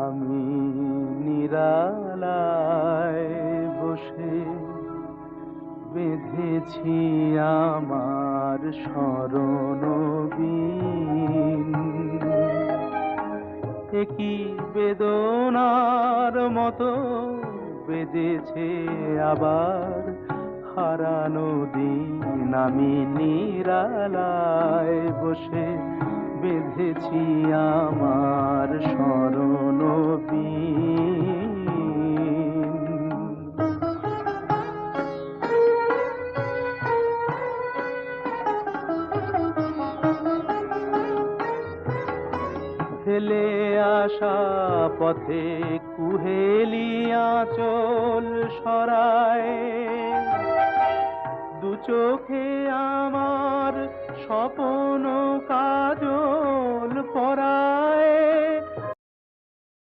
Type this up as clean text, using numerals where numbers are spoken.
আমি নিরালায় বসে বেঁধেছি আমার স্মরণ বীণ। একই বেদনার মতো বেজেছে আবার হারানো দিন। আমি নিরালায় বসে বেঁধেছি আমার স্মরণ বীণ। ফেলে আসা পথে কুহেলিয়া চোল সরায়, দু চোখে আমার স্বপ্ন কাজল পরায়।